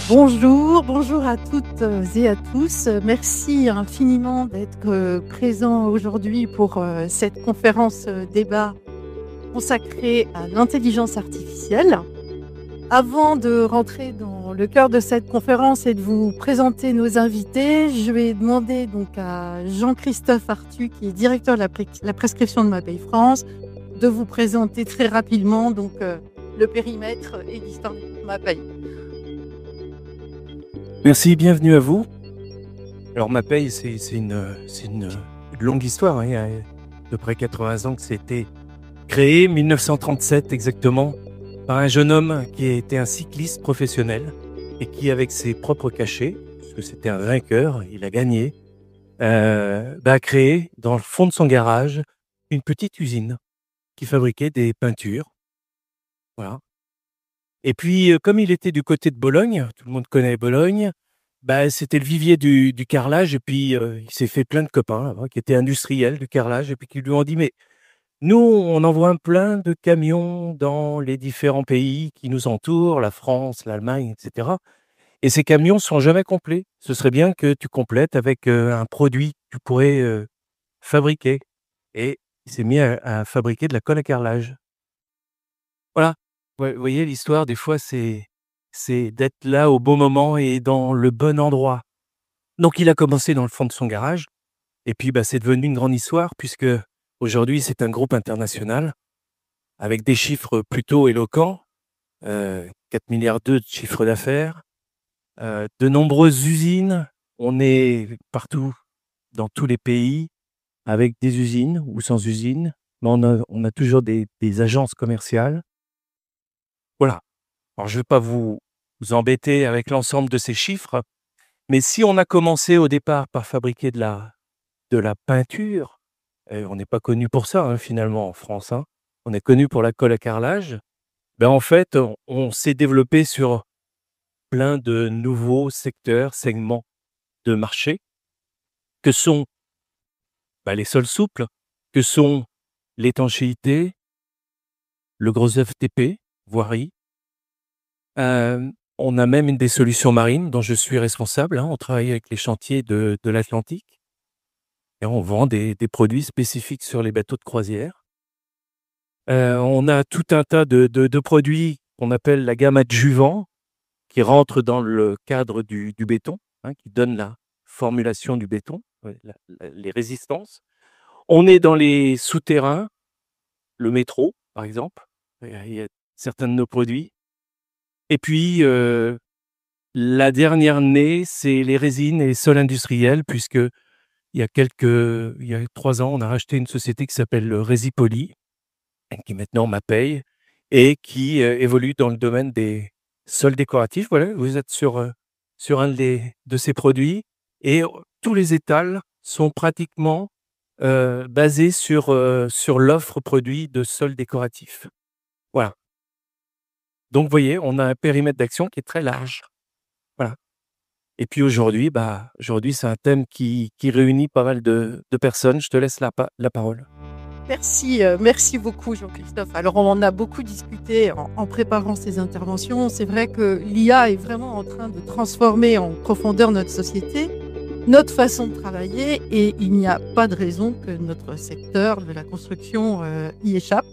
Bonjour, bonjour à toutes et à tous. Merci infiniment d'être présents aujourd'hui pour cette conférence débat consacrée à l'intelligence artificielle. Avant de rentrer dans le cœur de cette conférence et de vous présenter nos invités, je vais demander donc à Jean-Christophe Arthuis, qui est directeur de la prescription de Mapei France, de vous présenter très rapidement donc, le périmètre et l'histoire du groupe Mapei. Merci, bienvenue à vous. Alors Mapei, c'est une longue histoire, hein. Il y a à peu près 80 ans que c'était créé, 1937 exactement, par un jeune homme qui était un cycliste professionnel et qui, avec ses propres cachets, puisque c'était un vainqueur, il a gagné, a créé dans le fond de son garage une petite usine qui fabriquait des peintures. Voilà. Et puis, comme il était du côté de Bologne, tout le monde connaît Bologne, c'était le vivier du carrelage et puis, il s'est fait plein de copains là-bas qui étaient industriels du carrelage et puis qui lui ont dit: «Mais nous, on envoie plein de camions dans les différents pays qui nous entourent, la France, l'Allemagne et cetera, et ces camions sont jamais complets. Ce serait bien que tu complètes avec, un produit que tu pourrais, fabriquer», et il s'est mis à fabriquer de la colle à carrelage. Voilà. Ouais, vous voyez l'histoire des fois c'est d'être là au bon moment et dans le bon endroit. Donc il a commencé dans le fond de son garage et puis, c'est devenu une grande histoire puisque aujourd'hui c'est un groupe international avec des chiffres plutôt éloquents, 4,2 milliards de chiffre d'affaires, de nombreuses usines. On est partout dans tous les pays avec des usines ou sans usines, mais on a toujours des agences commerciales. Voilà. Alors je ne vais pas vous embêter avec l'ensemble de ces chiffres, mais si on a commencé au départ par fabriquer de la peinture, on n'est pas connu pour ça, hein, finalement en France, hein. On est connu pour la colle à carrelage. En fait, on s'est développé sur plein de nouveaux secteurs, segments de marché que sont, les sols souples, que sont l'étanchéité, le gros œuvre TP, voirie. On a même des solutions marines dont je suis responsable, hein. On travaille avec les chantiers de l'Atlantique et on vend des produits spécifiques sur les bateaux de croisière. On a tout un tas de produits qu'on appelle la gamme adjuvant, qui rentrent dans le cadre du béton, hein, qui donne la formulation du béton, les résistances. On est dans les souterrains, le métro, par exemple. Il y a certains de nos produits. Et puis, la dernière née, c'est les résines et les sols industriels, puisque il y a 3 ans, on a racheté une société qui s'appelle Resipoly, qui maintenant Mapei et qui, évolue dans le domaine des sols décoratifs. Voilà, vous êtes sur un de ces produits et tous les étals sont pratiquement, basés sur l'offre produit de sols décoratifs. Voilà. Donc vous voyez, on a un périmètre d'action qui est très large. Voilà. Et puis aujourd'hui, c'est un thème qui réunit pas mal de personnes. Je te laisse la parole. Merci beaucoup Jean-Christophe. Alors on en a beaucoup discuté en préparant ces interventions. C'est vrai que l'IA est vraiment en train de transformer en profondeur notre société, notre façon de travailler, et il n'y a pas de raison que notre secteur de la construction y échappe.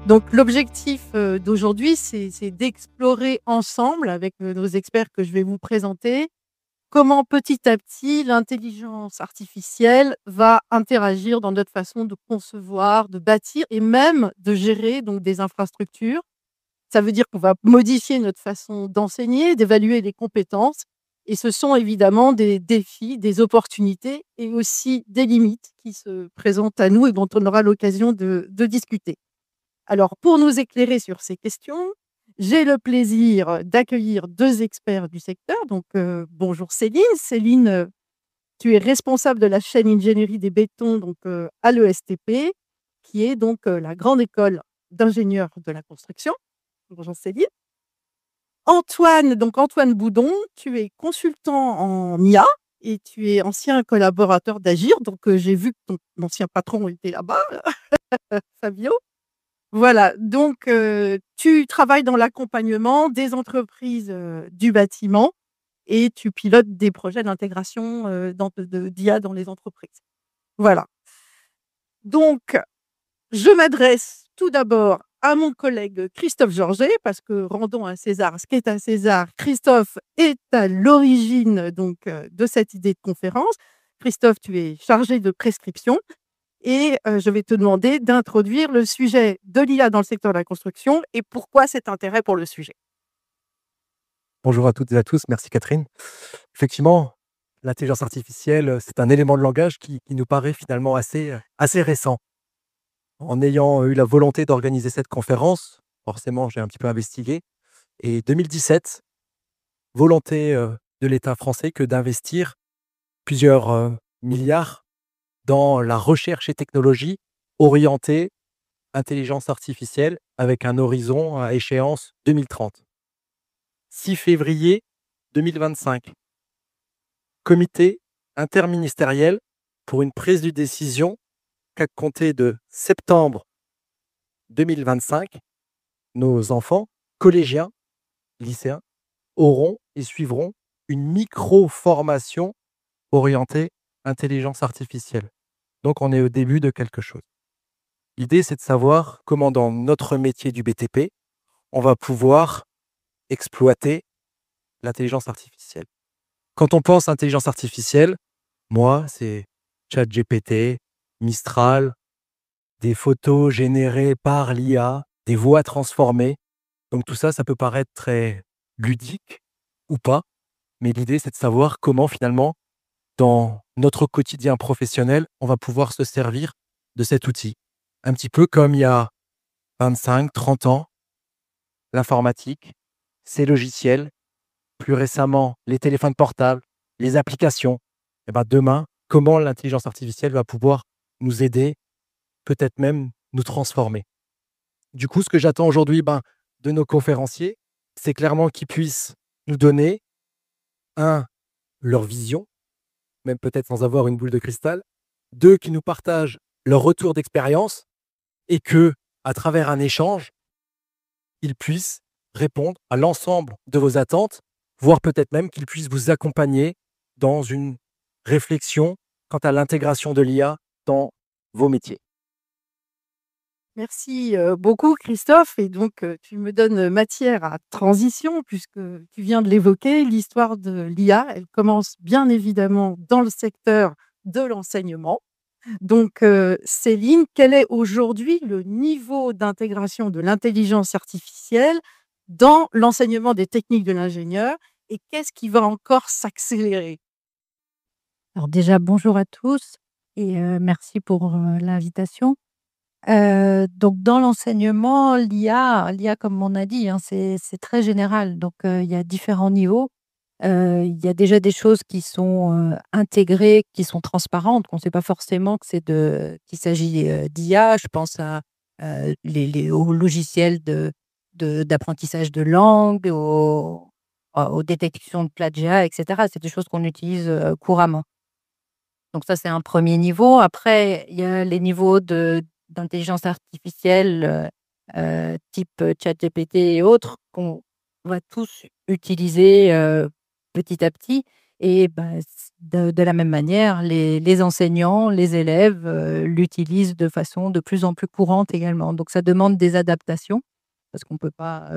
Donc l'objectif d'aujourd'hui, c'est d'explorer ensemble avec nos experts que je vais vous présenter comment petit à petit l'intelligence artificielle va interagir dans notre façon de concevoir, de bâtir et même de gérer donc des infrastructures. Ça veut dire qu'on va modifier notre façon d'enseigner, d'évaluer les compétences, et ce sont évidemment des défis, des opportunités et aussi des limites qui se présentent à nous et dont on aura l'occasion de discuter. Alors pour nous éclairer sur ces questions, j'ai le plaisir d'accueillir 2 experts du secteur. Donc, bonjour Céline. Céline, tu es responsable de la chaîne ingénierie des bétons donc, à l'ESTP, qui est donc, la grande école d'ingénieurs de la construction. Bonjour Céline. Antoine Boudon, tu es consultant en IA et tu es ancien collaborateur d'Agir. Donc, j'ai vu que ton ancien patron était là-bas, Fabio. Voilà, donc tu travailles dans l'accompagnement des entreprises, du bâtiment et tu pilotes des projets d'intégration d'IA dans les entreprises. Voilà. Donc, je m'adresse tout d'abord à mon collègue Christophe Georget, parce que rendons à César ce qui est à César. Christophe est à l'origine de cette idée de conférence. Christophe, tu es chargé de prescription et je vais te demander d'introduire le sujet de l'IA dans le secteur de la construction et pourquoi cet intérêt pour le sujet. Bonjour à toutes et à tous, merci Catherine. Effectivement, l'intelligence artificielle, c'est un élément de langage qui nous paraît finalement assez récent. En ayant eu la volonté d'organiser cette conférence, forcément j'ai un petit peu investigué, et 2017, volonté de l'État français que d'investir plusieurs milliards dans la recherche et technologie orientée intelligence artificielle avec un horizon à échéance 2030. 6 février 2025, comité interministériel pour une prise de décision qu'à compter de septembre 2025, nos enfants, collégiens, lycéens, auront et suivront une micro-formation orientée intelligence artificielle. Donc, on est au début de quelque chose. L'idée, c'est de savoir comment, dans notre métier du BTP, on va pouvoir exploiter l'intelligence artificielle. Quand on pense intelligence artificielle, moi, c'est ChatGPT, Mistral, des photos générées par l'IA, des voix transformées. Donc tout ça, ça peut paraître très ludique ou pas, mais l'idée, c'est de savoir comment finalement, dans notre quotidien professionnel, on va pouvoir se servir de cet outil. Un petit peu comme il y a 25, 30 ans, l'informatique, ces logiciels, plus récemment, les téléphones portables, les applications. Et ben demain, comment l'intelligence artificielle va pouvoir nous aider, peut-être même nous transformer. Du coup, ce que j'attends aujourd'hui de nos conférenciers, c'est clairement qu'ils puissent nous donner, leur vision, même peut-être sans avoir une boule de cristal, 2, qu'ils nous partagent leur retour d'expérience et que, à travers un échange, ils puissent répondre à l'ensemble de vos attentes, voire peut-être même qu'ils puissent vous accompagner dans une réflexion quant à l'intégration de l'IA dans vos métiers. Merci beaucoup Christophe. Et donc, tu me donnes matière à transition puisque tu viens de l'évoquer, l'histoire de l'IA, elle commence bien évidemment dans le secteur de l'enseignement. Donc, Céline, quel est aujourd'hui le niveau d'intégration de l'intelligence artificielle dans l'enseignement des techniques de l'ingénieur et qu'est-ce qui va encore s'accélérer? Alors déjà, bonjour à tous et merci pour l'invitation. Donc dans l'enseignement, l'IA comme on a dit, hein, c'est très général. Donc il y a différents niveaux. Il y a déjà des choses qui sont intégrées, qui sont transparentes, qu'on ne sait pas forcément que qu'il s'agit d'IA. Je pense aux logiciels d'apprentissage de langue, aux détections de plagiat, etc. C'est des choses qu'on utilise couramment. Donc ça, c'est un premier niveau. Après, il y a les niveaux d'intelligence artificielle type ChatGPT et autres qu'on va tous utiliser petit à petit. Et de la même manière, les enseignants, les élèves l'utilisent de façon de plus en plus courante également. Donc ça demande des adaptations parce qu'on ne peut pas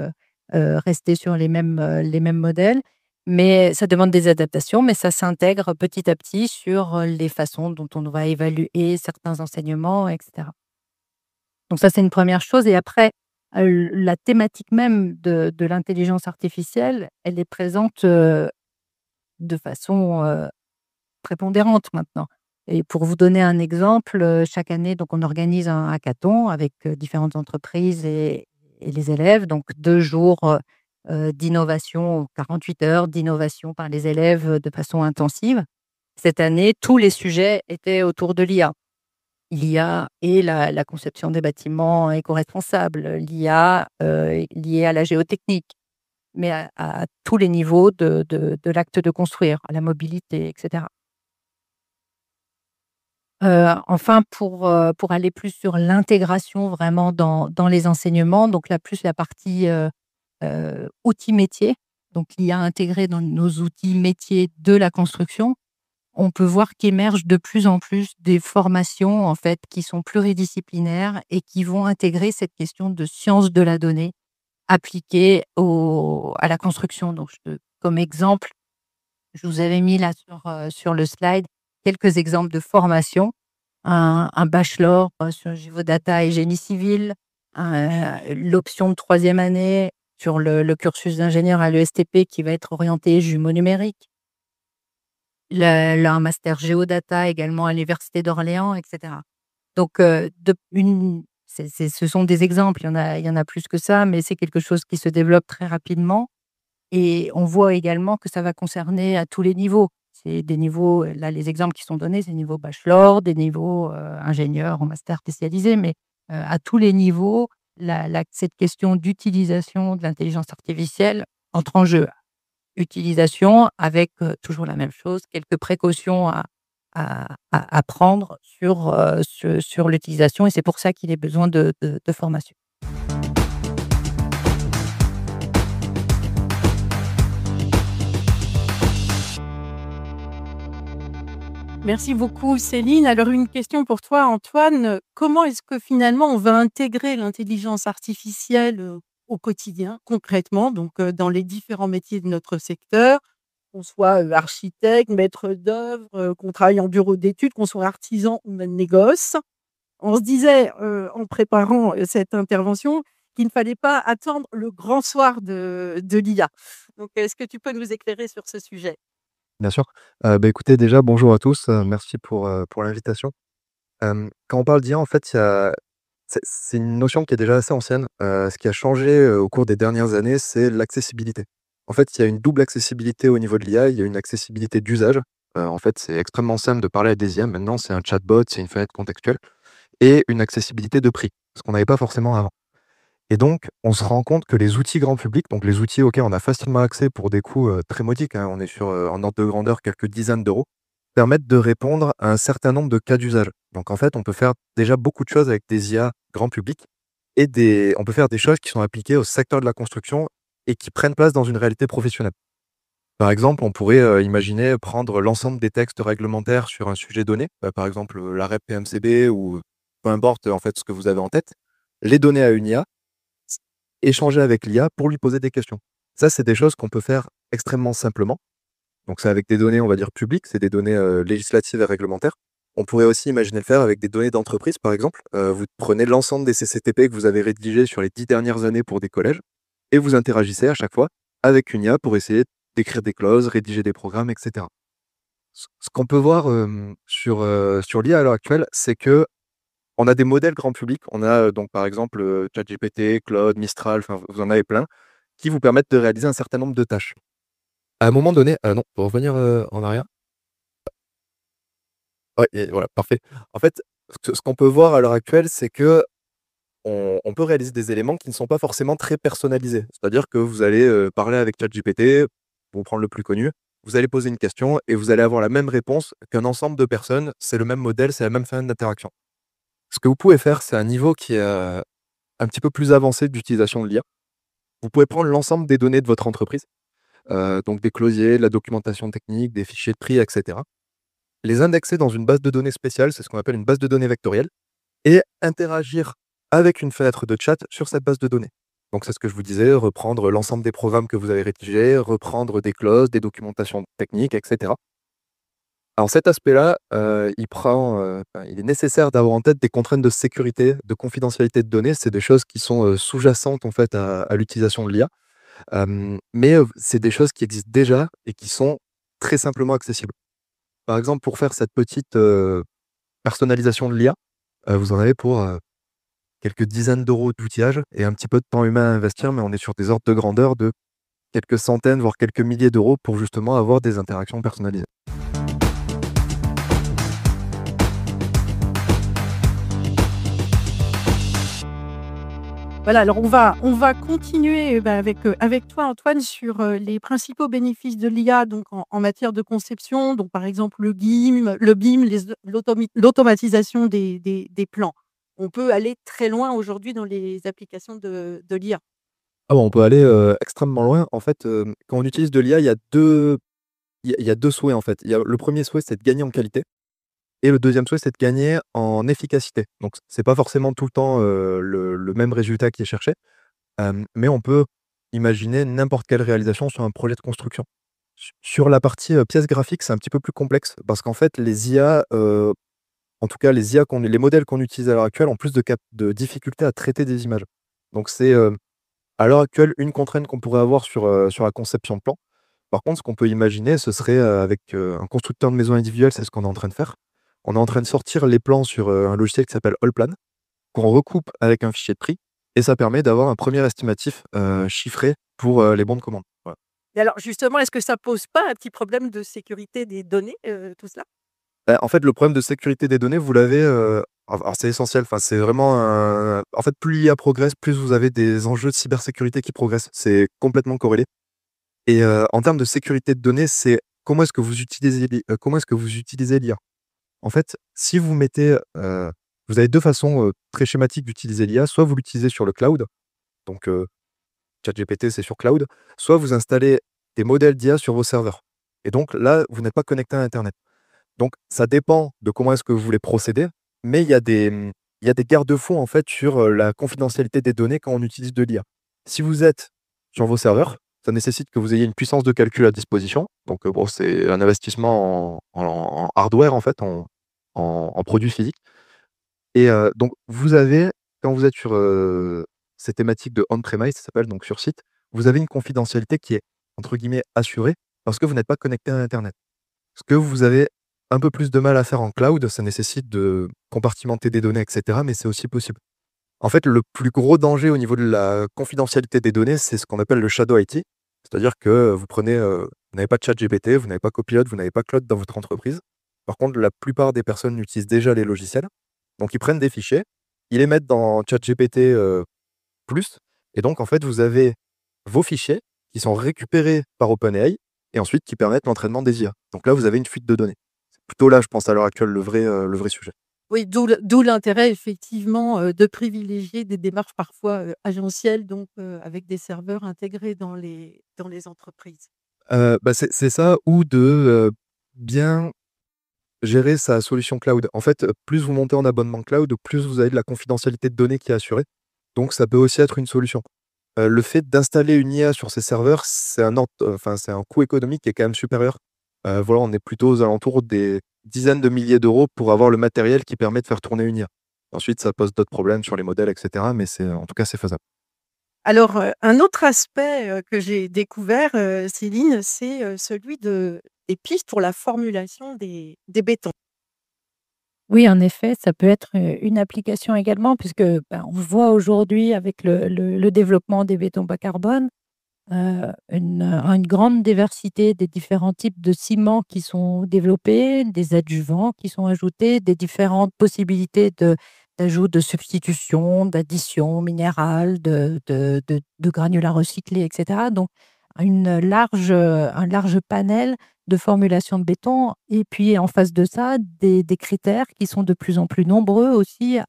rester sur les mêmes modèles. Mais ça demande des adaptations, mais ça s'intègre petit à petit sur les façons dont on va évaluer certains enseignements, etc. Donc ça, c'est une première chose. Et après, la thématique même de l'intelligence artificielle, elle est présente de façon prépondérante maintenant. Et pour vous donner un exemple, chaque année, donc on organise un hackathon avec différentes entreprises et les élèves. Donc 2 jours d'innovation, 48 heures d'innovation par les élèves de façon intensive. Cette année, tous les sujets étaient autour de l'IA. L'IA et la conception des bâtiments éco-responsables, l'IA liée à la géotechnique, mais à tous les niveaux de l'acte de construire, à la mobilité, etc. Enfin, pour aller plus sur l'intégration vraiment dans les enseignements, donc là, plus la partie outils métiers. donc l'IA intégrée dans nos outils métiers de la construction, on peut voir qu'émergent de plus en plus des formations en fait qui sont pluridisciplinaires et qui vont intégrer cette question de science de la donnée appliquée à la construction. Donc, comme exemple, je vous avais mis là sur le slide quelques exemples de formations. Un bachelor sur géodata et génie civil, l'option de 3e année sur le cursus d'ingénieur à l'ESTP qui va être orienté jumeaux numériques, un master géodata également à l'Université d'Orléans, etc. Donc, ce sont des exemples, il y en a plus que ça, mais c'est quelque chose qui se développe très rapidement. Et on voit également que ça va concerner à tous les niveaux. C'est des niveaux, là, les exemples qui sont donnés, c'est des niveaux bachelor, des niveaux ingénieurs ou master spécialisés, mais à tous les niveaux, cette question d'utilisation de l'intelligence artificielle entre en jeu. Utilisation avec toujours la même chose, quelques précautions à prendre sur l'utilisation, et c'est pour ça qu'il est besoin de formation. Merci beaucoup Céline. Alors une question pour toi Antoine, comment est-ce que finalement on va intégrer l'intelligence artificielle au quotidien, concrètement, donc dans les différents métiers de notre secteur, qu'on soit architecte, maître d'œuvre, qu'on travaille en bureau d'études, qu'on soit artisan ou même négoce. On se disait en préparant cette intervention qu'il ne fallait pas attendre le grand soir de l'IA. Donc est-ce que tu peux nous éclairer sur ce sujet? Bien sûr. Écoutez, déjà, bonjour à tous, merci pour l'invitation. Quand on parle d'IA, en fait, c'est une notion qui est déjà assez ancienne. Ce qui a changé, au cours des dernières années, c'est l'accessibilité. En fait, il y a une double accessibilité au niveau de l'IA. Il y a une accessibilité d'usage. En fait, c'est extrêmement simple de parler à des IA. Maintenant, c'est un chatbot, c'est une fenêtre contextuelle et une accessibilité de prix, ce qu'on n'avait pas forcément avant. Et donc, on se rend compte que les outils grand public, donc les outils auxquels on a facilement accès pour des coûts très modiques, hein, on est sur, en ordre de grandeur, quelques dizaines d'euros, permettent de répondre à un certain nombre de cas d'usage. Donc en fait, on peut faire déjà beaucoup de choses avec des IA grand public et on peut faire des choses qui sont appliquées au secteur de la construction et qui prennent place dans une réalité professionnelle. Par exemple, on pourrait imaginer prendre l'ensemble des textes réglementaires sur un sujet donné, par exemple l'arrêt PMCB ou peu importe en fait ce que vous avez en tête, les donner à une IA, échanger avec l'IA pour lui poser des questions. Ça, c'est des choses qu'on peut faire extrêmement simplement. Donc c'est avec des données, on va dire, publiques, c'est des données législatives et réglementaires. On pourrait aussi imaginer le faire avec des données d'entreprise, par exemple. Vous prenez l'ensemble des CCTP que vous avez rédigés sur les 10 dernières années pour des collèges et vous interagissez à chaque fois avec une IA pour essayer d'écrire des clauses, rédiger des programmes, etc. Ce qu'on peut voir sur l'IA à l'heure actuelle, c'est que on a des modèles grand public. On a donc par exemple ChatGPT, Claude, Mistral, enfin vous en avez plein, qui vous permettent de réaliser un certain nombre de tâches. À un moment donné, non, pour revenir en arrière. Ouais, et voilà, parfait. En fait, ce qu'on peut voir à l'heure actuelle, c'est que on peut réaliser des éléments qui ne sont pas forcément très personnalisés. C'est-à-dire que vous allez parler avec ChatGPT, pour prendre le plus connu, vous allez poser une question et vous allez avoir la même réponse qu'un ensemble de personnes. C'est le même modèle, c'est la même fin d'interaction. Ce que vous pouvez faire, c'est un niveau qui est un petit peu plus avancé d'utilisation de l'IA. Vous pouvez prendre l'ensemble des données de votre entreprise, donc des closiers, de la documentation technique, des fichiers de prix, etc. Les indexer dans une base de données spéciale, c'est ce qu'on appelle une base de données vectorielle, et interagir avec une fenêtre de chat sur cette base de données. Donc c'est ce que je vous disais, reprendre l'ensemble des programmes que vous avez rédigés, reprendre des clauses, des documentations techniques, etc. Alors cet aspect-là, il est nécessaire d'avoir en tête des contraintes de sécurité, de confidentialité de données. C'est des choses qui sont sous-jacentes en fait à l'utilisation de l'IA. Mais c'est des choses qui existent déjà et qui sont très simplement accessibles. Par exemple, pour faire cette petite personnalisation de l'IA, vous en avez pour quelques dizaines d'euros d'outillage et un petit peu de temps humain à investir, mais on est sur des ordres de grandeur de quelques centaines, voire quelques milliers d'euros pour justement avoir des interactions personnalisées. Voilà, alors on va continuer avec toi Antoine sur les principaux bénéfices de l'IA donc en matière de conception, donc par exemple le BIM, l'automatisation des plans. On peut aller très loin aujourd'hui dans les applications de l'IA. Ah bon, on peut aller, extrêmement loin. En fait, quand on utilise de l'IA, il y a 2 souhaits, en fait. Il y a le premier souhait, c'est de gagner en qualité et le deuxième souhait, c'est de gagner en efficacité. Donc c'est pas forcément tout le temps, le même résultat qui est cherché, mais on peut imaginer n'importe quelle réalisation sur un projet de construction. Sur la partie, pièces graphiques, c'est un petit peu plus complexe parce qu'en fait, les IA, en tout cas les IA les modèles qu'on utilise à l'heure actuelle ont plus de difficultés à traiter des images. Donc c'est, à l'heure actuelle, une contrainte qu'on pourrait avoir sur la conception de plan. Par contre, ce qu'on peut imaginer, ce serait, avec, un constructeur de maisons individuelles, c'est ce qu'on est en train de faire. On est en train de sortir les plans sur, un logiciel qui s'appelle Allplan, qu'on recoupe avec un fichier de prix et ça permet d'avoir un premier estimatif, chiffré pour, les bons de commande. Voilà. Et alors justement, est-ce que ça pose pas un petit problème de sécurité des données, tout cela? Bah, en fait, le problème de sécurité des données, vous l'avez, alors c'est essentiel, enfin, c'est vraiment un en fait, plus l'IA progresse, plus vous avez des enjeux de cybersécurité qui progressent. C'est complètement corrélé et en termes de sécurité de données, c'est comment est-ce que vous utilisez l'IA? En fait, si vous mettez, vous avez 2 façons, très schématiques d'utiliser l'IA. Soit vous l'utilisez sur le cloud, donc ChatGPT, c'est sur cloud, soit vous installez des modèles d'IA sur vos serveurs et donc là, vous n'êtes pas connecté à internet. Donc ça dépend de comment est-ce que vous voulez procéder, mais il y a des garde-fous, en fait, sur, la confidentialité des données quand on utilise de l'IA. Si vous êtes sur vos serveurs, ça nécessite que vous ayez une puissance de calcul à disposition. Donc, bon, c'est un investissement en hardware, en fait, en produits physiques et donc vous avez quand vous êtes sur, ces thématiques de on-premise, ça s'appelle, donc sur site, vous avez une confidentialité qui est, entre guillemets, «assurée» parce que vous n'êtes pas connecté à internet. Ce que vous avez un peu plus de mal à faire en cloud, ça nécessite de compartimenter des données et cetera, mais c'est aussi possible. En fait, le plus gros danger au niveau de la confidentialité des données, c'est ce qu'on appelle le shadow IT. C'est-à-dire que vous prenez, vous n'avez pas de ChatGPT, vous n'avez pas Copilot, vous n'avez pas Claude dans votre entreprise. Par contre, la plupart des personnes utilisent déjà les logiciels. Donc ils prennent des fichiers, ils les mettent dans ChatGPT, plus et donc en fait, vous avez vos fichiers qui sont récupérés par OpenAI et ensuite qui permettent l'entraînement des IA. Donc là, vous avez une fuite de données. C'est plutôt là, je pense, à l'heure actuelle, le vrai sujet. Oui, d'où l'intérêt effectivement, de privilégier des démarches parfois, agentielles donc avec des serveurs intégrés dans les entreprises. Bah, c'est ça ou de, bien gérer sa solution cloud. En fait, plus vous montez en abonnement cloud, plus vous avez de la confidentialité de données qui est assurée. Donc ça peut aussi être une solution. Le fait d'installer une IA sur ces serveurs, c'est un coût économique qui est quand même supérieur. Voilà, on est plutôt aux alentours des dizaines de milliers d'euros pour avoir le matériel qui permet de faire tourner une IA. Ensuite, ça pose d'autres problèmes sur les modèles et cetera, mais en tout cas, c'est faisable. Alors, un autre aspect, que j'ai découvert, Céline, c'est, celui des pistes pour la formulation des bétons. Oui, en effet, ça peut être, une application également puisque, on voit aujourd'hui avec le développement des bétons bas carbone, une grande diversité des différents types de ciments qui sont développés, des adjuvants qui sont ajoutés, des différentes possibilités d'ajout, de substitution, d'addition minérale, de granulats recyclés et cetera. Donc un large panel de formulation de béton et puis en face de ça, des critères qui sont de plus en plus nombreux aussi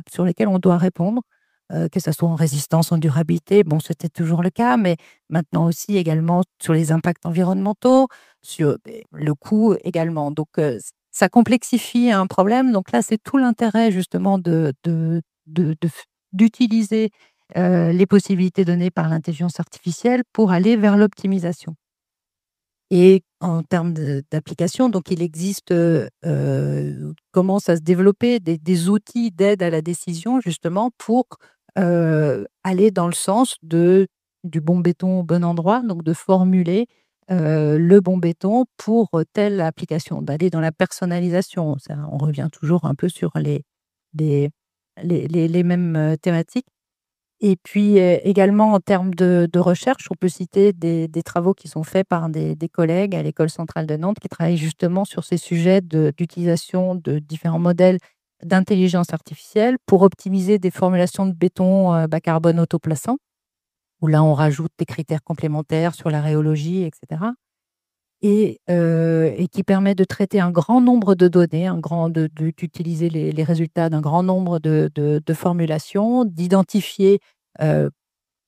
sur lesquels on doit répondre, que ça soit en résistance, en durabilité. Bon, c'était toujours le cas, mais maintenant aussi également sur les impacts environnementaux, sur le coût également. Donc, ça complexifie un problème. Donc là, c'est tout l'intérêt justement d'utiliser les possibilités données par l'intelligence artificielle pour aller vers l'optimisation. Et en termes d'application, donc il existe, commence à se développer des outils d'aide à la décision justement pour aller dans le sens du bon béton au bon endroit, donc de formuler le bon béton pour telle application, d'aller dans la personnalisation. Ça, on revient toujours un peu sur les mêmes thématiques. Et puis également en termes de recherche, on peut citer des travaux qui sont faits par des collègues à l'École centrale de Nantes qui travaillent justement sur ces sujets d'utilisation de différents modèles d'intelligence artificielle pour optimiser des formulations de béton bas carbone autoplaçant, où là on rajoute des critères complémentaires sur la rhéologie, etc. Et qui permet de traiter un grand nombre de données, d'utiliser les résultats d'un grand nombre de formulations, d'identifier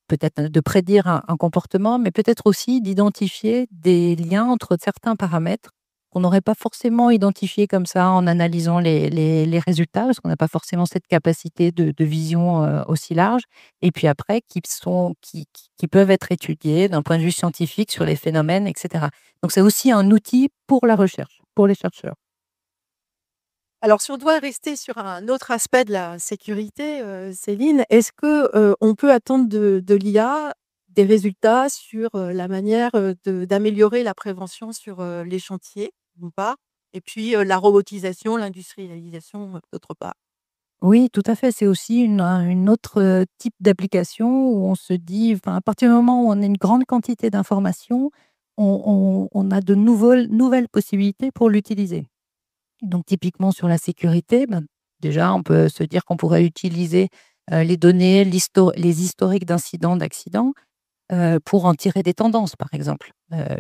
peut-être de prédire un comportement, mais peut-être aussi d'identifier des liens entre certains paramètres qu'on n'aurait pas forcément identifiés comme ça en analysant les résultats, parce qu'on n'a pas forcément cette capacité de vision aussi large. Et puis après, qui peuvent être étudiés d'un point de vue scientifique sur les phénomènes, etc. Donc c'est aussi un outil pour la recherche, pour les chercheurs. Alors, si on doit rester sur un autre aspect de la sécurité, Céline, est-ce que, on peut attendre de l'IA des résultats sur, la manière, d'améliorer la prévention sur, les chantiers, d'une part, et puis, la robotisation, l'industrialisation, d'autre part? Oui, tout à fait. C'est aussi une autre type d'application où on se dit, enfin, à partir du moment où on a une grande quantité d'informations, on a de nouvelles possibilités pour l'utiliser. Donc, typiquement sur la sécurité, ben, déjà, on peut se dire qu'on pourrait utiliser les données, les historiques d'incidents, d'accidents, pour en tirer des tendances, par exemple.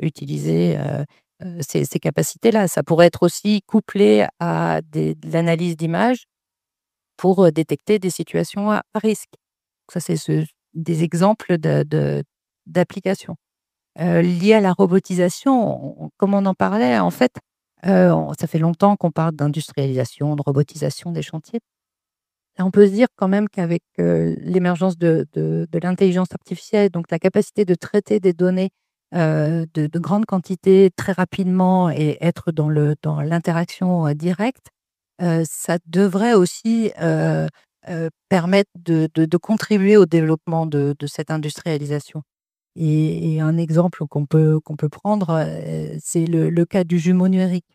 Utiliser ces capacités-là. Ça pourrait être aussi couplé à de l'analyse d'images pour détecter des situations à risque. Ça, c'est des exemples d'applications. Liées à la robotisation, comme on en parlait, en fait, ça fait longtemps qu'on parle d'industrialisation, de robotisation des chantiers. Et on peut se dire quand même qu'avec l'émergence de l'intelligence artificielle, donc la capacité de traiter des données de grandes quantités très rapidement et être dans l'interaction directe, ça devrait aussi permettre de contribuer au développement de cette industrialisation. Et un exemple qu'on peut prendre, c'est le cas du jumeau numérique.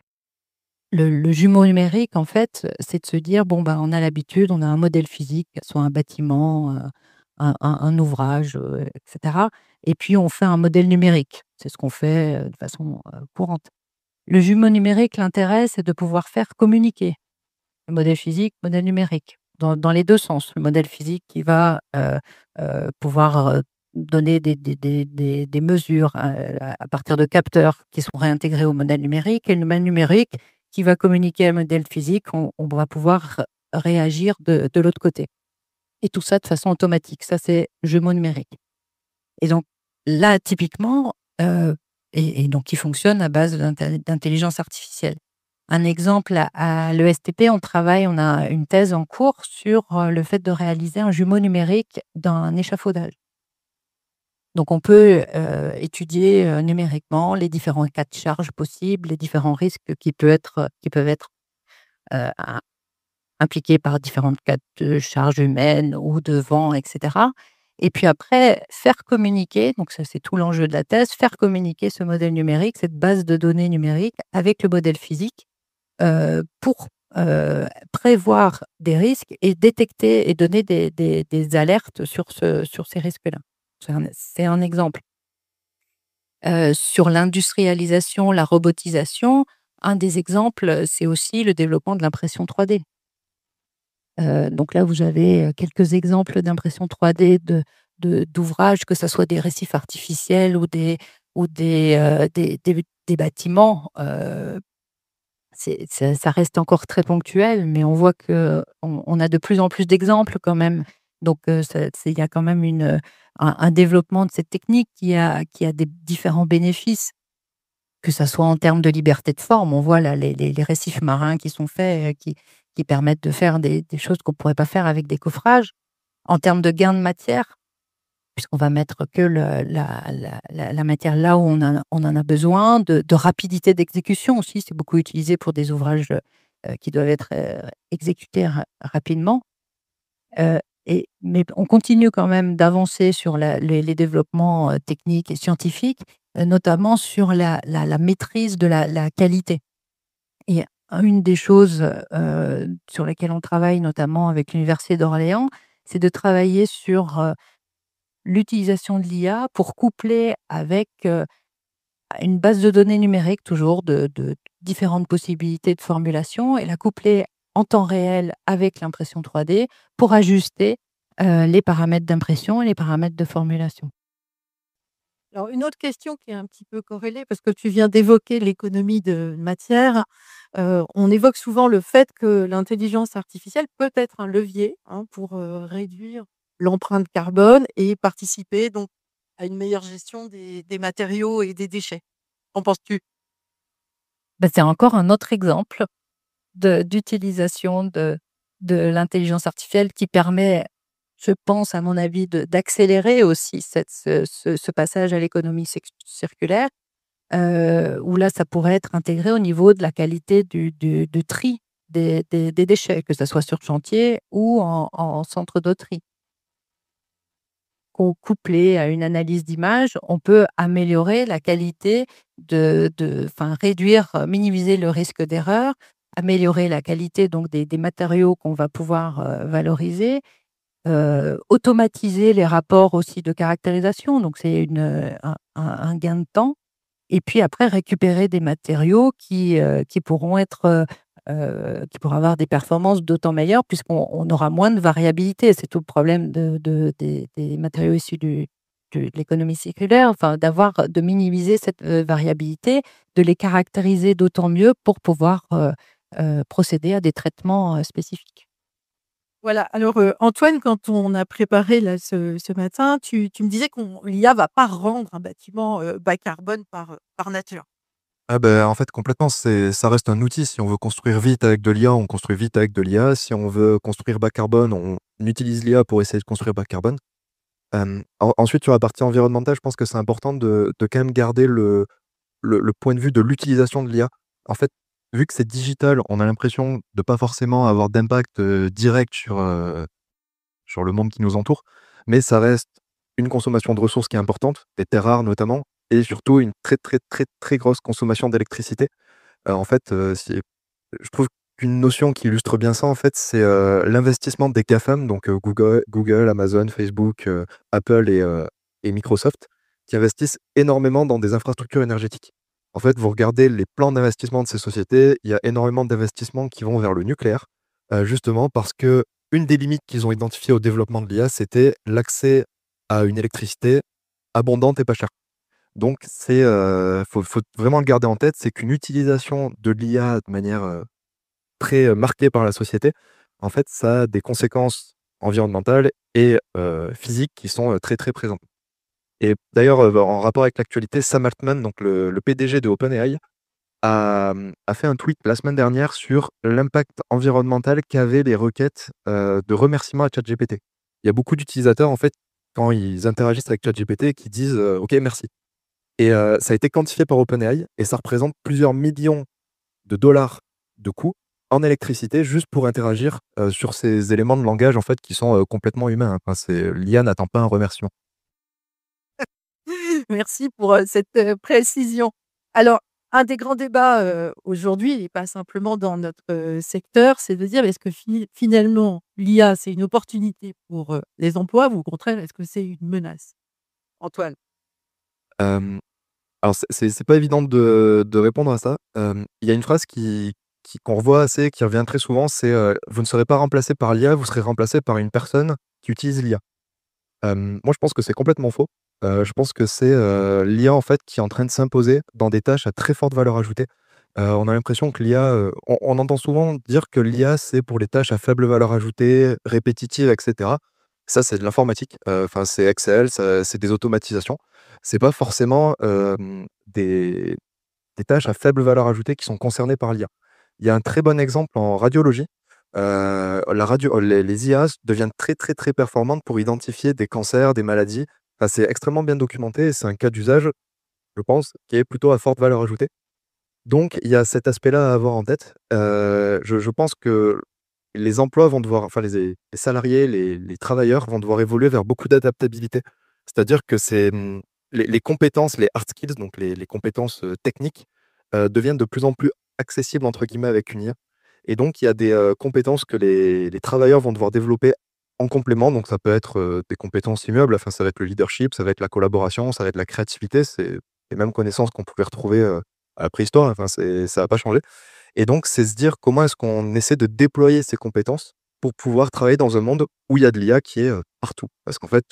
Le jumeau numérique, en fait, c'est de se dire: «Bon, ben, on a l'habitude, on a un modèle physique, soit un bâtiment, un ouvrage, et cetera, et puis on fait un modèle numérique». C'est ce qu'on fait, de façon, courante. Le jumeau numérique, l'intérêt, c'est de pouvoir faire communiquer le modèle physique, modèle numérique, dans les 2 sens. Le modèle physique qui va, pouvoir, donner des mesures, à partir de capteurs qui sont réintégrés au modèle numérique, et le modèle numérique qui va communiquer à un modèle physique. On va pouvoir réagir de l'autre côté, et tout ça de façon automatique. Ça, c'est jumeau numérique, et donc là, typiquement, et donc qui fonctionne à base d'intelligence artificielle. Un exemple, à l'ESTP, on a une thèse en cours sur le fait de réaliser un jumeau numérique d'un échafaudage. Donc on peut étudier numériquement les différents cas de charge possibles, les différents risques qui peuvent être im impliqués par différentes cas de charge humaine ou de vent, et cetera. Et puis après, faire communiquer, donc ça c'est tout l'enjeu de la thèse, faire communiquer ce modèle numérique, cette base de données numérique avec le modèle physique, pour prévoir des risques et détecter et donner des alertes sur ces risques-là. C'est un exemple. Sur l'industrialisation, la robotisation, un des exemples, c'est aussi le développement de l'impression 3D. Donc là, vous avez quelques exemples d'impression 3D d'ouvrages, que ça soit des récifs artificiels ou des bâtiments. Ça reste encore très ponctuel, mais on voit qu'on a de plus en plus d'exemples quand même. Donc, il y a quand même un développement de cette technique qui a des différents bénéfices, que ça soit en termes de liberté de forme. On voit là les récifs marins qui sont faits, qui permettent de faire des choses qu'on ne pourrait pas faire avec des coffrages. En termes de gain de matière, puisqu'on va mettre que la matière là où on en a besoin, de rapidité d'exécution aussi. C'est beaucoup utilisé pour des ouvrages qui doivent être exécutés rapidement. Mais on continue quand même d'avancer sur les développements techniques et scientifiques, notamment sur la maîtrise de la qualité. Et une des choses sur lesquelles on travaille, notamment avec l'Université d'Orléans, c'est de travailler sur l'utilisation de l'IA pour coupler avec une base de données numérique, toujours de différentes possibilités de formulation, et la coupler en temps réel avec l'impression 3D pour ajuster les paramètres d'impression et les paramètres de formulation. Alors, une autre question qui est un petit peu corrélée, parce que tu viens d'évoquer l'économie de matière. On évoque souvent le fait que l'intelligence artificielle peut être un levier, hein, pour réduire l'empreinte carbone et participer donc à une meilleure gestion des matériaux et des déchets. Qu'en penses-tu? Bah, c'est encore un autre exemple d'utilisation de l'intelligence artificielle qui permet, je pense, à mon avis, d'accélérer aussi ce passage à l'économie circulaire, où là, ça pourrait être intégré au niveau de la qualité du tri des déchets, que ce soit sur chantier ou en centre de tri. Couplé à une analyse d'image, on peut améliorer la qualité enfin, réduire, minimiser le risque d'erreur, améliorer la qualité donc des matériaux qu'on va pouvoir valoriser, automatiser les rapports aussi de caractérisation, donc c'est un gain de temps. Et puis après, récupérer des matériaux qui pourront qui pourront avoir des performances d'autant meilleures puisqu'on aura moins de variabilité. C'est tout le problème des matériaux issus de l'économie circulaire, enfin, de minimiser cette variabilité, de les caractériser d'autant mieux pour pouvoir procéder à des traitements spécifiques. Voilà. Alors, Antoine, quand on a préparé là ce matin, tu me disais l'IA va pas rendre un bâtiment, bas carbone par nature. Ah ben en fait, complètement, ça reste un outil. Si on veut construire vite avec de l'IA, on construit vite avec de l'IA. Si on veut construire bas carbone, on utilise l'IA pour essayer de construire bas carbone. Ensuite, sur la partie environnementale, je pense que c'est important de quand même garder le point de vue de l'utilisation de l'IA. En fait, vu que c'est digital, on a l'impression de pas forcément avoir d'impact, direct sur le monde qui nous entoure, mais ça reste une consommation de ressources qui est importante, des terres rares notamment, et surtout une très, très, très, très grosse consommation d'électricité. En fait, je trouve qu'une notion qui illustre bien ça, en fait, c'est, l'investissement des GAFAM, donc Google, Amazon, Facebook, Apple et Microsoft, qui investissent énormément dans des infrastructures énergétiques. En fait, vous regardez les plans d'investissement de ces sociétés, il y a énormément d'investissements qui vont vers le nucléaire, justement parce que une des limites qu'ils ont identifiées au développement de l'IA, c'était l'accès à une électricité abondante et pas chère. Donc faut vraiment le garder en tête, c'est qu'une utilisation de l'IA de manière, très, marquée par la société, en fait, ça a des conséquences environnementales et physiques qui sont, très, très présentes. Et d'ailleurs, en rapport avec l'actualité, Sam Altman, donc le PDG de OpenAI, a fait un tweet la semaine dernière sur l'impact environnemental qu'avaient les requêtes, de remerciement à ChatGPT. Il y a beaucoup d'utilisateurs, en fait, quand ils interagissent avec ChatGPT, qui disent, «OK, merci». Et ça a été quantifié par OpenAI et ça représente plusieurs millions de dollars de coûts en électricité juste pour interagir, sur ces éléments de langage, en fait, qui sont, complètement humains, hein. Enfin, l'IA n'attend pas un remerciement. Merci pour, cette, précision. Alors, un des grands débats, aujourd'hui et pas simplement dans notre, secteur, c'est de dire: «Est-ce que finalement l'IA, c'est une opportunité pour, les emplois ou au contraire, est-ce que c'est une menace?» Antoine? Hem, alors c'est pas évident de répondre à ça. Il y a une phrase qu'on revoit assez, qui revient très souvent, c'est, «Vous ne serez pas remplacé par l'IA, vous serez remplacé par une personne qui utilise l'IA». Moi, je pense que c'est complètement faux. Je pense que c'est, l'IA, en fait, qui est en train de s'imposer dans des tâches à très forte valeur ajoutée. On a l'impression que l'IA, on entend souvent dire que l'IA, c'est pour les tâches à faible valeur ajoutée, répétitives et cetera. Ça, c'est de l'informatique, enfin, c'est Excel, c'est des automatisations. C'est pas forcément, des tâches à faible valeur ajoutée qui sont concernées par l'IA. Il y a un très bon exemple en radiologie. Les IA deviennent très, très, très performantes pour identifier des cancers, des maladies. Enfin, c'est extrêmement bien documenté et c'est un cas d'usage, je pense, qui est plutôt à forte valeur ajoutée. Donc il y a cet aspect-là à avoir en tête. Je pense que les emplois vont devoir enfin les salariés, les travailleurs vont devoir évoluer vers beaucoup d'adaptabilité. C'est-à-dire que les compétences, les hard skills, donc les compétences, techniques, deviennent de plus en plus «accessibles» entre guillemets avec une IA. Et donc il y a des, compétences que les travailleurs vont devoir développer en complément. Donc ça peut être, des compétences immuables, enfin ça va être le leadership, ça va être la collaboration, ça va être la créativité. C'est les mêmes connaissances qu'on pouvait retrouver, à la préhistoire, enfin ça a pas changé. Et donc c'est se dire comment est-ce qu'on essaie de déployer ces compétences pour pouvoir travailler dans un monde où il y a de l'IA qui est, partout. Parce qu'en fait,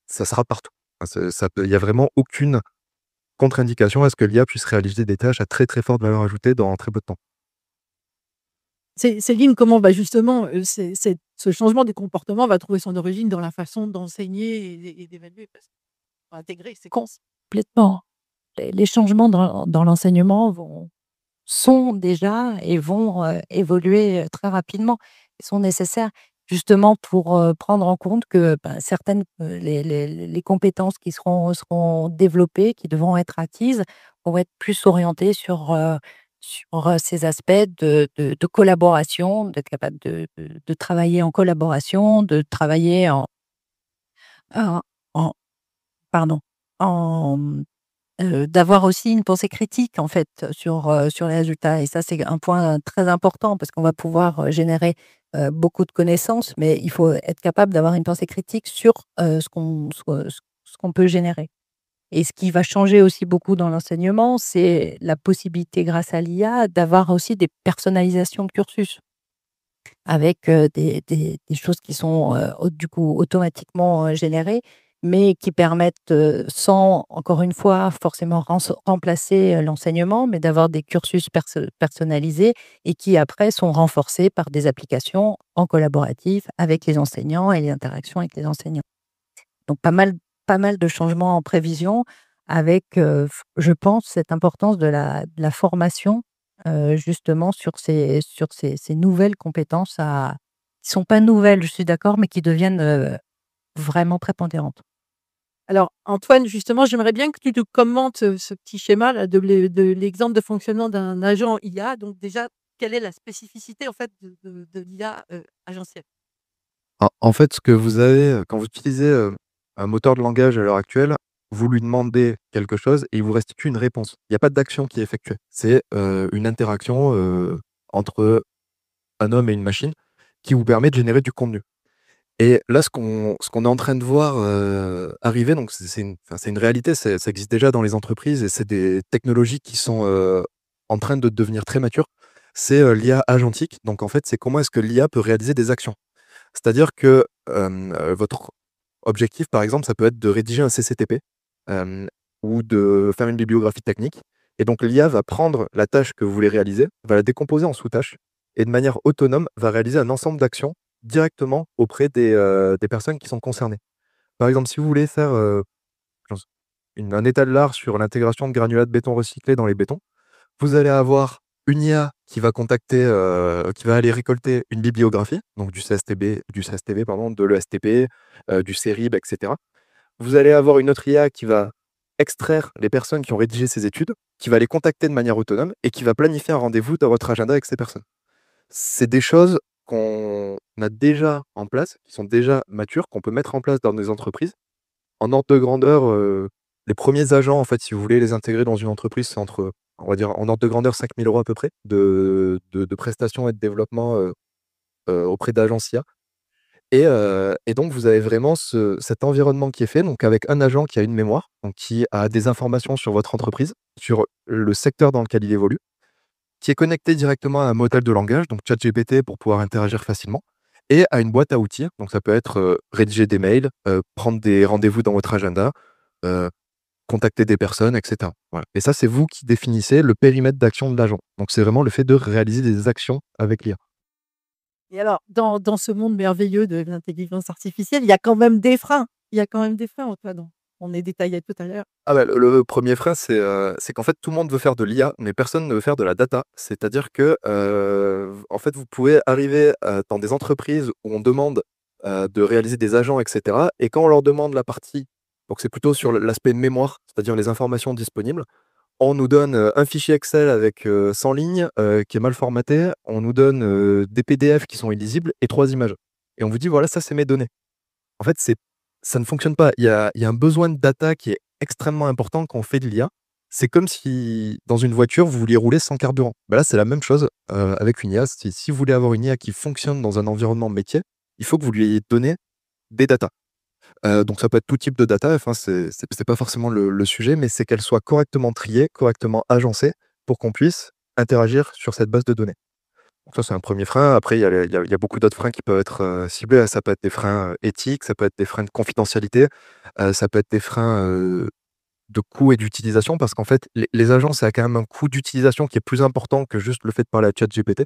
ça sera partout. Enfin, il y a vraiment aucune contre-indication à ce que l'IA puisse réaliser des tâches à très, très forte valeur ajoutée dans très peu de temps. Céline, comment, bah, justement, ce ce changement des comportements va trouver son origine dans la façon d'enseigner et d'évaluer parce qu'il faut intégrer, c'est con. Complètement. Les changements dans l'enseignement sont déjà et vont évoluer très rapidement. Ils sont nécessaires justement pour prendre en compte que certaines les compétences qui seront développées, qui devront être acquises, vont être plus orientées sur ces aspects de collaboration, d'être capable de travailler en collaboration, de travailler en, en- pardon, en, d'avoir aussi une pensée critique en fait sur les résultats. Et ça, c'est un point très important parce qu'on va pouvoir générer beaucoup de connaissances, mais il faut être capable d'avoir une pensée critique sur ce qu'on peut générer. Et ce qui va changer aussi beaucoup dans l'enseignement, c'est la possibilité, grâce à l'IA, d'avoir aussi des personnalisations de cursus avec des choses qui sont du coup automatiquement générées, mais qui permettent, sans, encore une fois, forcément remplacer l'enseignement, mais d'avoir des cursus personnalisés et qui après sont renforcés par des applications en collaboratif avec les enseignants et les interactions avec les enseignants. Donc pas mal de changements en prévision avec, je pense, cette importance de la formation, justement sur ces nouvelles compétences qui sont pas nouvelles, je suis d'accord, mais qui deviennent, vraiment prépondérantes. Alors, Antoine, justement, j'aimerais bien que tu te commentes ce petit schéma-là de l'exemple de fonctionnement d'un agent IA. Donc, déjà, quelle est la spécificité, en fait, de l'IA agentielle? En fait, ce que vous avez, quand vous utilisez, un moteur de langage à l'heure actuelle, vous lui demandez quelque chose et il vous restitue une réponse. Il y a pas d'action qui est effectuée. C'est, une interaction, entre un homme et une machine qui vous permet de générer du contenu. Et là, ce qu'on est en train de voir, arriver, donc c'est une réalité, ça existe déjà dans les entreprises et c'est des technologies qui sont, en train de devenir très matures. C'est, l'IA agentique. Donc en fait, c'est comment est-ce que l'IA peut réaliser des actions. C'est-à-dire que, votre objectif, par exemple, ça peut être de rédiger un CCTP, hem, ou de faire une bibliographie technique et donc l'IA va prendre la tâche que vous voulez réaliser, va la décomposer en sous-tâches et de manière autonome, va réaliser un ensemble d'actions directement auprès des personnes qui sont concernées. Par exemple, si vous voulez faire, j'en sais un état de l'art sur l'intégration de granulats de béton recyclés dans les bétons, vous allez avoir une IA qui va contacter, qui va aller récolter une bibliographie, donc du CSTB pardon, de l'ESTP, du CERIB et cetera. Vous allez avoir une autre IA qui va extraire les personnes qui ont rédigé ces études, qui va les contacter de manière autonome et qui va planifier un rendez-vous dans votre agenda avec ces personnes. C'est des choses qu'on a déjà en place, qui sont déjà matures, qu'on peut mettre en place dans des entreprises. En ordre de grandeur, les premiers agents, en fait, si vous voulez les intégrer dans une entreprise, c'est entre, on va dire, en ordre de grandeur, 5 000 € à peu près de prestations et de développement, auprès d'agences IA et donc vous avez vraiment cet environnement qui est fait, donc avec un agent qui a une mémoire, donc qui a des informations sur votre entreprise, sur le secteur dans lequel il évolue, qui est connecté directement à un modèle de langage, donc ChatGPT pour pouvoir interagir facilement et à une boîte à outils. Donc ça peut être, rédiger des mails, prendre des rendez-vous dans votre agenda, heu, contacter des personnes et cetera. Voilà et ça, c'est vous qui définissez le périmètre d'action de l'agent. Donc c'est vraiment le fait de réaliser des actions avec l'IA. Et alors, dans ce monde merveilleux de l'intelligence artificielle, il y a quand même des freins. Il y a quand même des freins, Antoine. On est détaillé tout à l'heure. Ah bah, le 1er frein, c'est qu'en fait, tout le monde veut faire de l'IA, mais personne ne veut faire de la data. C'est-à-dire que, en fait, vous pouvez arriver, dans des entreprises où on demande, de réaliser des agents et cetera et quand on leur demande la partie donc c'est plutôt sur l'aspect mémoire, c'est-à-dire les informations disponibles, on nous donne, un fichier Excel avec, 100 lignes, qui est mal formaté. On nous donne, des PDF qui sont illisibles et 3 images et on vous dit: «Voilà, ça, c'est mes données». En fait, ça ne fonctionne pas. Il y a un besoin de data qui est extrêmement important quand on fait de l'IA. C'est comme si, dans une voiture, vous vouliez rouler sans carburant. Bah, là, c'est la même chose, avec une IA. Si vous voulez avoir une IA qui fonctionne dans un environnement métier, il faut que vous lui ayez donné des datas. Donc ça peut être tout type de data, enfin, c'est pas forcément le sujet, mais c'est qu'elle soit correctement triée, correctement agencée pour qu'on puisse interagir sur cette base de données. Donc ça, c'est un premier frein. Après, il y a beaucoup d'autres freins qui peuvent être, ciblés. Ça peut être des freins, éthiques, ça peut être des freins de confidentialité, ça peut être des freins, de coût et d'utilisation parce qu'en fait, les agents, ça a quand même un coût d'utilisation qui est plus important que juste le fait de parler à ChatGPT.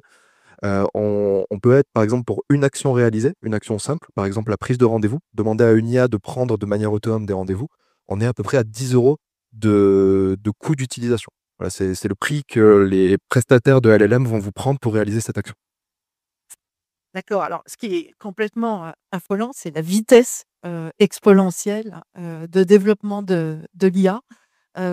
On peut être, par exemple, pour une action réalisée, une action simple, par exemple la prise de rendez-vous, demander à une IA de prendre de manière autonome des rendez-vous, on est à peu près à 10 € de coût d'utilisation. Voilà, c'est le prix que les prestataires de LLM vont vous prendre pour réaliser cette action. D'accord. Alors, ce qui est complètement affolant, c'est la vitesse exponentielle de développement de l'IA.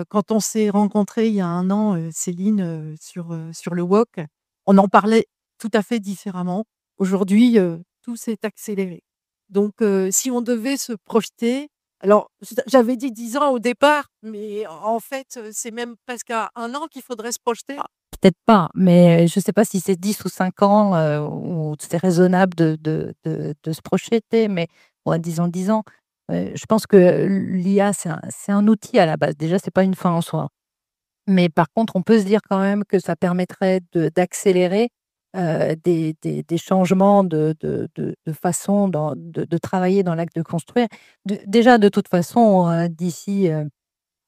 Quand on s'est rencontrés il y a un an, Céline, sur le WOC, on en parlait tout à fait différemment. Aujourd'hui, tout s'est accéléré. Donc, si on devait se projeter, alors j'avais dit 10 ans au départ, mais en fait, c'est même presque à 1 an qu'il faudrait se projeter. Peut-être pas, mais je ne sais pas si c'est 10 ou 5 ans ou c'est raisonnable de se projeter, mais ouais, disons 10 ans. Je pense que l'IA, c'est un outil à la base. Déjà, c'est pas une fin en soi. Mais par contre, on peut se dire quand même que ça permettrait d'accélérer des changements de façon de travailler dans l'acte de construire. Déjà, de toute façon, d'ici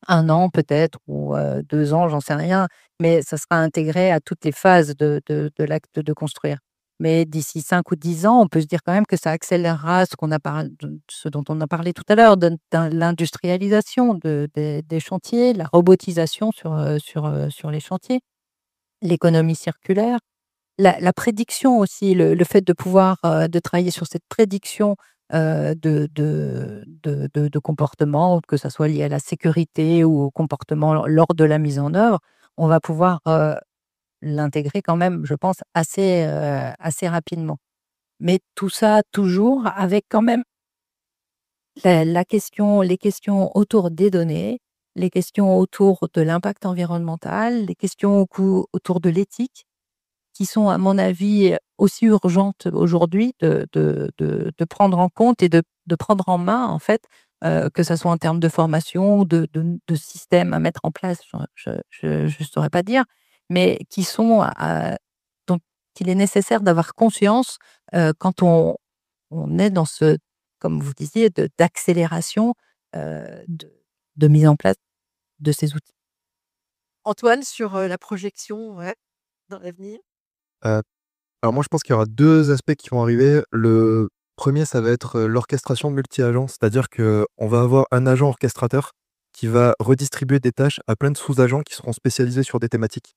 1 an peut-être ou 2 ans, j'en sais rien, mais ça sera intégré à toutes les phases de l'acte de construire. Mais d'ici 5 ou 10 ans, on peut se dire quand même que ça accélérera ce dont on a parlé tout à l'heure, de l'industrialisation des chantiers, la robotisation sur les chantiers, l'économie circulaire, la prédiction aussi, le fait de pouvoir, de travailler sur cette prédiction, de comportement, que ça soit lié à la sécurité ou au comportement lors de la mise en œuvre, on va pouvoir, l'intégrer quand même, je pense, assez rapidement. Mais tout ça toujours avec quand même les questions autour des données, les questions autour de l'impact environnemental, les questions autour de l'éthique qui sont, à mon avis, aussi urgentes aujourd'hui de prendre en compte et de prendre en main, en fait, que ça soit en termes de formation ou de systèmes à mettre en place, je saurais pas dire, mais qui sont dont il est nécessaire d'avoir conscience, quand on est dans ce, comme vous disiez, d'accélération, de mise en place de ces outils. Antoine, sur la projection, ouais, dans l'avenir. Euh, alors moi, je pense qu'il y aura deux aspects qui vont arriver. Le premier, ça va être l'orchestration multi-agents, c'est-à-dire qu'on va avoir un agent orchestrateur qui va redistribuer des tâches à plein de sous-agents qui seront spécialisés sur des thématiques.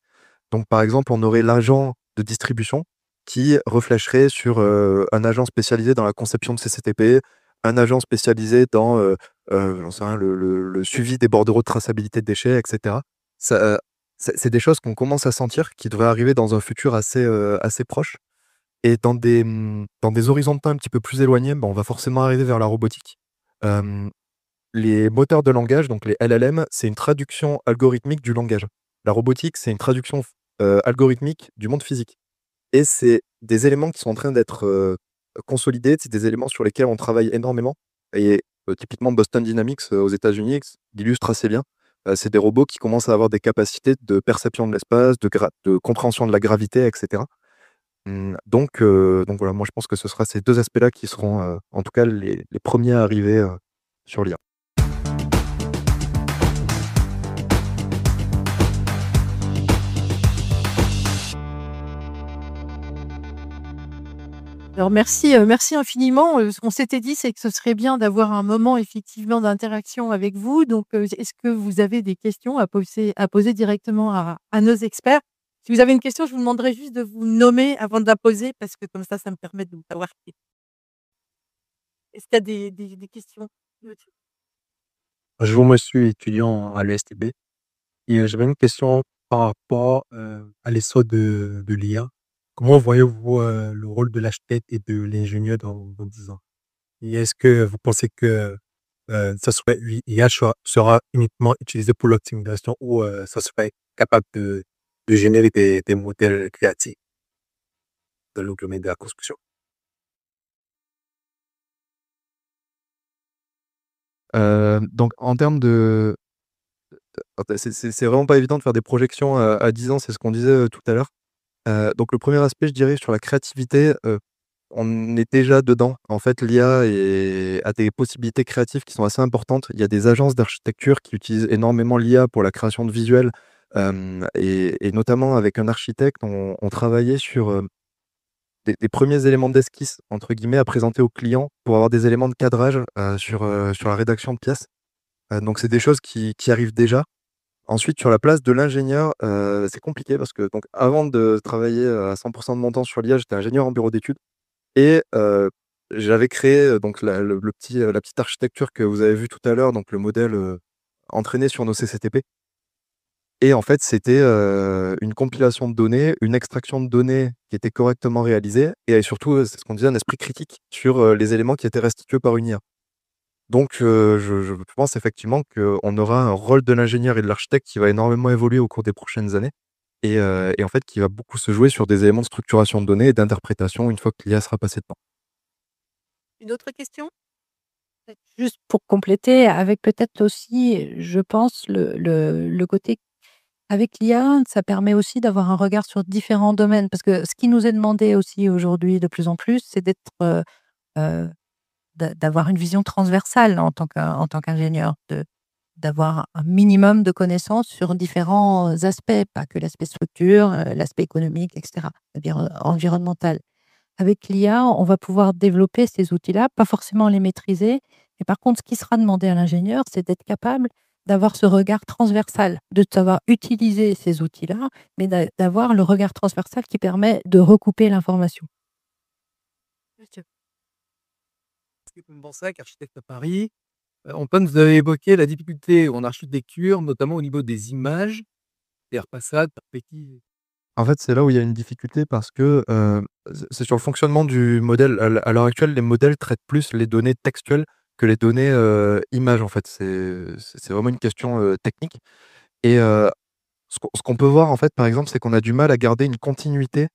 Donc, par exemple, on aurait l'agent de distribution qui reflécherait sur un agent spécialisé dans la conception de CCTP, un agent spécialisé dans j'en sais rien, le suivi des bordereaux de traçabilité de déchets, etc. Ça, c'est des choses qu'on commence à sentir qui devraient arriver dans un futur assez proche. Et dans des horizons de temps un petit peu plus éloignés, on va forcément arriver vers la robotique. Euh, les moteurs de langage, donc les LLM, c'est une traduction algorithmique du langage. La robotique, c'est une traduction algorithmique du monde physique. Et c'est des éléments qui sont en train d'être consolidés, c'est des éléments sur lesquels on travaille énormément. Et typiquement, Boston Dynamics aux États-Unis l'illustre assez bien. C'est des robots qui commencent à avoir des capacités de perception de l'espace, de compréhension de la gravité, etc. Donc voilà, moi je pense que ce sera ces deux aspects-là qui seront en tout cas les premiers à arriver sur l'IA. Alors merci, merci infiniment. Ce qu'on s'était dit, c'est que ce serait bien d'avoir un moment effectivement d'interaction avec vous. Donc, est-ce que vous avez des questions à poser directement à nos experts? Si vous avez une question, je vous demanderai juste de vous nommer avant de la poser parce que comme ça me permet de savoir qui. Est-ce qu'il y a des questions? Bonjour, moi je suis étudiant à l'ESTB et j'avais une question par rapport à l'essor de l'IA. Comment voyez-vous le rôle de l'architecte et de l'ingénieur dans 10 ans? Et est-ce que vous pensez que l'IA sera uniquement utilisée pour l'optimisation ou ça serait capable de générer des modèles créatifs dans le domaine de la construction? Donc en termes de c'est vraiment pas évident de faire des projections à 10 ans, c'est ce qu'on disait tout à l'heure. Donc le premier aspect, je dirais, sur la créativité, on est déjà dedans. En fait, l'IA a des possibilités créatives qui sont assez importantes. Il y a des agences d'architecture qui utilisent énormément l'IA pour la création de visuels, et notamment avec un architecte, on travaillait sur des premiers éléments d'esquisse, entre guillemets, à présenter au client pour avoir des éléments de cadrage sur la rédaction de pièces. Donc, c'est des choses qui arrivent déjà. Ensuite, sur la place de l'ingénieur, c'est compliqué parce que donc, avant de travailler à 100% de mon temps sur l'IA, j'étais ingénieur en bureau d'études et j'avais créé donc la petite architecture que vous avez vue tout à l'heure, donc le modèle entraîné sur nos CCTP. Et en fait, c'était une compilation de données, une extraction de données qui était correctement réalisée et surtout, c'est ce qu'on disait, un esprit critique sur les éléments qui étaient restitués par une IA. Donc, je pense effectivement qu'on aura un rôle de l'ingénieur et de l'architecte qui va énormément évoluer au cours des prochaines années et en fait, qui va beaucoup se jouer sur des éléments de structuration de données et d'interprétation une fois que l'IA sera passée dedans. Une autre question? Juste pour compléter, avec peut-être aussi, je pense, le côté avec l'IA, ça permet aussi d'avoir un regard sur différents domaines. Parce que ce qui nous est demandé aussi aujourd'hui de plus en plus, c'est d'être, d'avoir une vision transversale en tant qu'ingénieur, d'avoir un minimum de connaissances sur différents aspects, pas que l'aspect structure, l'aspect économique, etc., c'est-à-dire environnemental. Avec l'IA, on va pouvoir développer ces outils-là, pas forcément les maîtriser, mais par contre, ce qui sera demandé à l'ingénieur, c'est d'être capable d'avoir ce regard transversal, de savoir utiliser ces outils-là, mais d'avoir le regard transversal qui permet de recouper l'information. Monsieur. Ce qui peut me penser qu'architecte à Paris, Antoine, vous avez évoqué la difficulté en architecture, notamment au niveau des images, c'est-à-dire façade, perspective. En fait, c'est là où il y a une difficulté parce que c'est sur le fonctionnement du modèle. À l'heure actuelle, les modèles traitent plus les données textuelles que les données images, en fait. C'est vraiment une question technique. Et ce qu'on peut voir, en fait, par exemple, c'est qu'on a du mal à garder une continuité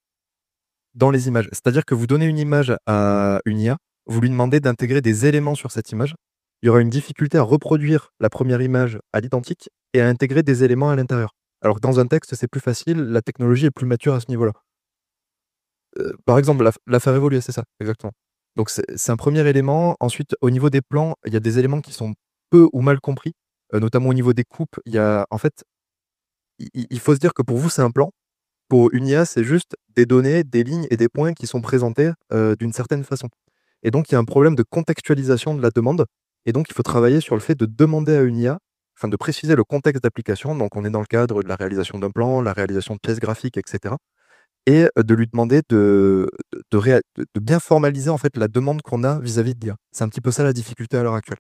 dans les images. C'est-à-dire que vous donnez une image à une IA, vous lui demandez d'intégrer des éléments sur cette image. Il y aura une difficulté à reproduire la première image à l'identique et à intégrer des éléments à l'intérieur. Alors que dans un texte, c'est plus facile, la technologie est plus mature à ce niveau-là. Par exemple, la faire évoluer, c'est ça, exactement. Donc c'est un premier élément. Ensuite, au niveau des plans, il y a des éléments qui sont peu ou mal compris, notamment au niveau des coupes. Il y a en fait, il faut se dire que pour vous, c'est un plan. Pour une IA, c'est juste des données, des lignes et des points qui sont présentés, d'une certaine façon. Et donc il y a un problème de contextualisation de la demande et donc il faut travailler sur le fait de demander à une IA, enfin de préciser le contexte d'application. Donc on est dans le cadre de la réalisation d'un plan, la réalisation de pièces graphiques et cetera et de lui demander de bien formaliser en fait la demande qu'on a vis-à-vis de l'IA. C'est un petit peu ça la difficulté à l'heure actuelle.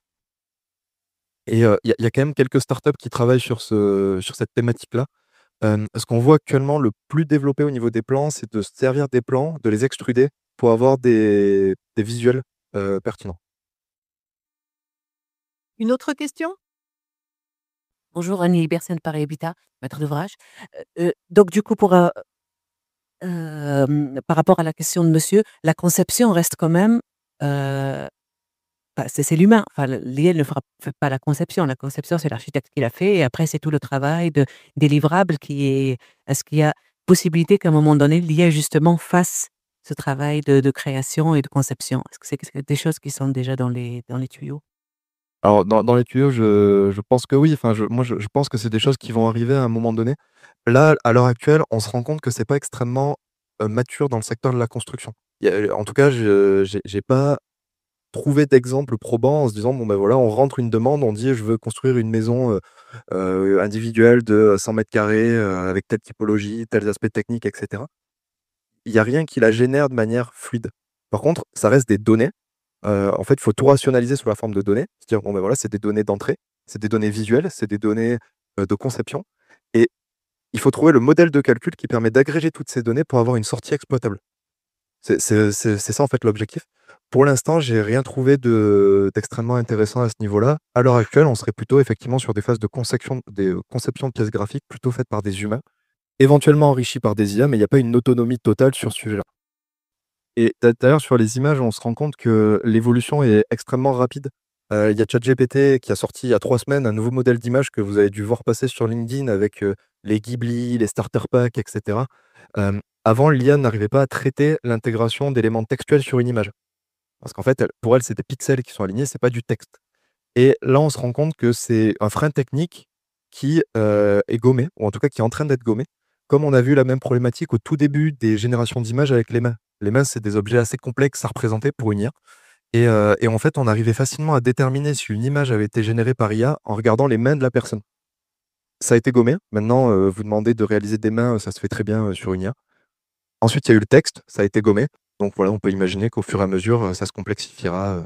Et il y a quand même quelques startups qui travaillent sur cette thématique-là. Ce qu'on voit actuellement le plus développé au niveau des plans, c'est de se servir des plans, de les extruder pour avoir des visuels, pertinents. Une autre question? Bonjour, Annie Bersen, Paris Habitat, maître d'ouvrage. Donc du coup, par rapport à la question de monsieur, la conception reste quand même, c'est l'humain. Enfin, l'IA ne fait pas la conception. La conception, c'est l'architecte qui l'a fait et après, c'est tout le travail des livrables qui est. Est-ce qu'il y a possibilité qu'à un moment donné, l'IA justement fasse ce travail de création et de conception? Est-ce que c'est des choses qui sont déjà dans les tuyaux? Alors dans les tuyaux, je pense que oui, enfin je pense que c'est des choses qui vont arriver à un moment donné. Là, à l'heure actuelle, on se rend compte que c'est pas extrêmement, mature dans le secteur de la construction. En tout cas, je j'ai pas trouvé d'exemple probant en se disant: «Bon, ben voilà, on rentre une demande, on dit: "Je veux construire une maison, individuelle de 100 m², avec telle typologie, tels aspects techniques" et cetera. Il y a rien qui la génère de manière fluide. Par contre, ça reste des données. En fait, il faut tout rationaliser sous la forme de données. C'est-à-dire, bon, ben voilà, c'est des données d'entrée, c'est des données visuelles, c'est des données, de conception et il faut trouver le modèle de calcul qui permet d'agréger toutes ces données pour avoir une sortie exploitable. C'est ça, en fait, l'objectif. Pour l'instant, j'ai rien trouvé d'extrêmement intéressant à ce niveau-là. À l'heure actuelle, on serait plutôt effectivement sur des phases de conception de pièces graphiques plutôt faites par des humains, éventuellement enrichies par des IA, mais il y a pas une autonomie totale sur ce sujet-là. Et d'ailleurs, sur les images, on se rend compte que l'évolution est extrêmement rapide. Il y a ChatGPT qui a sorti il y a 3 semaines un nouveau modèle d'image que vous avez dû voir passer sur LinkedIn avec, les Ghibli, les starter packs et cetera. Avant, l'IA n'arrivait pas à traiter l'intégration d'éléments textuels sur une image. Parce qu'en fait, pour elle, c'est des pixels qui sont alignés, c'est pas du texte. Et là, on se rend compte que c'est un frein technique qui, est gommé, ou en tout cas qui est en train d'être gommé. Comme on a vu la même problématique au tout début des générations d'images avec les mains. Les mains, c'est des objets assez complexes à représenter pour une IA. Et en fait, on arrivait facilement à déterminer si une image avait été générée par IA en regardant les mains de la personne. Ça a été gommé. Maintenant, vous demandez de réaliser des mains, ça se fait très bien sur une IA. Ensuite, il y a eu le texte, ça a été gommé. Donc voilà, on peut imaginer qu'au fur et à mesure, ça se complexifiera.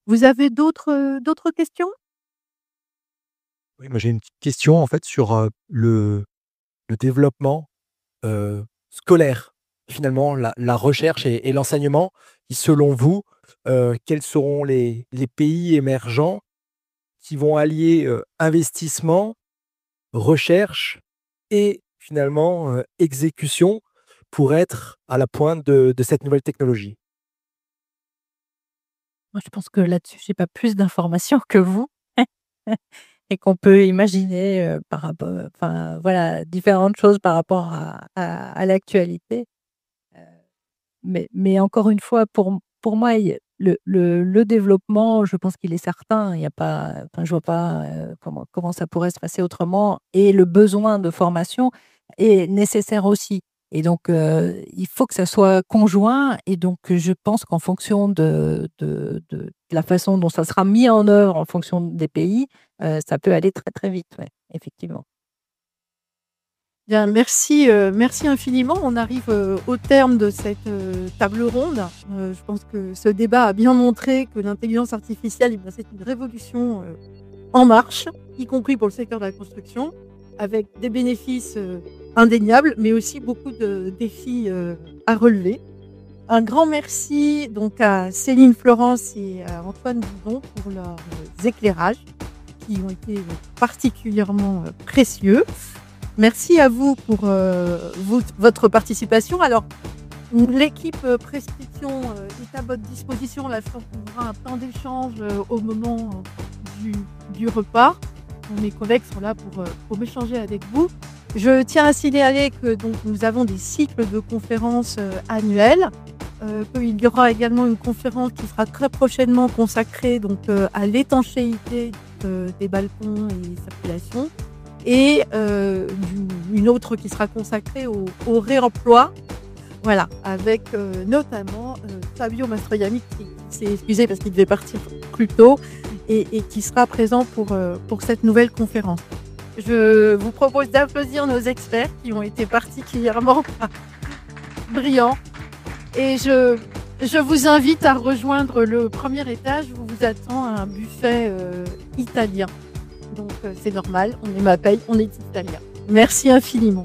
Vous avez d'autres questions? Oui, moi j'ai une petite question en fait sur le développement scolaire. Finalement, la recherche et l'enseignement, qui selon vous, quels seront les pays émergents qui vont allier investissement, recherche et finalement exécution pour être à la pointe de cette nouvelle technologie? Moi, je pense que là-dessus, j'ai pas plus d'informations que vous et qu'on peut imaginer, par rapport enfin, voilà, différentes choses par rapport à l'actualité. Heu, mais encore une fois, pour moi, il y a le développement, je pense qu'il est certain. Il y a pas enfin, je vois pas, comment ça pourrait se passer autrement et le besoin de formation est nécessaire aussi et donc il faut que ça soit conjoint et donc je pense qu'en fonction de la façon dont ça sera mis en œuvre en fonction des pays, ça peut aller très, très vite, ouais, effectivement. Bien, merci infiniment. On arrive, au terme de cette, table ronde. Je pense que ce débat a bien montré que l'intelligence artificielle, eh bien, c'est une révolution, en marche, y compris pour le secteur de la construction, avec des bénéfices, indéniables, mais aussi beaucoup de défis, à relever. Un grand merci donc à Céline Florence et à Antoine Boudon pour leurs, éclairages qui ont été, particulièrement, précieux. Merci à vous pour votre participation. Alors, l'équipe Prescription est à votre disposition. Là, je pense qu'on aura un temps d'échange au moment du repas. Mes collègues sont là pour échanger avec vous. Je tiens à signaler que donc, nous avons des cycles de conférences annuels. Qu'il y aura également une conférence qui sera très prochainement consacrée donc, à l'étanchéité des balcons et circulation. Et une autre qui sera consacrée au réemploi, voilà, avec notamment Fabio Mastroianni qui s'est excusé parce qu'il devait partir plus tôt et qui sera présent pour cette nouvelle conférence. Je vous propose d'applaudir nos experts qui ont été particulièrement brillants et je vous invite à rejoindre le premier étage où vous attend un buffet italien. Donc c'est normal, on est ma paye, on est italien. Merci infiniment.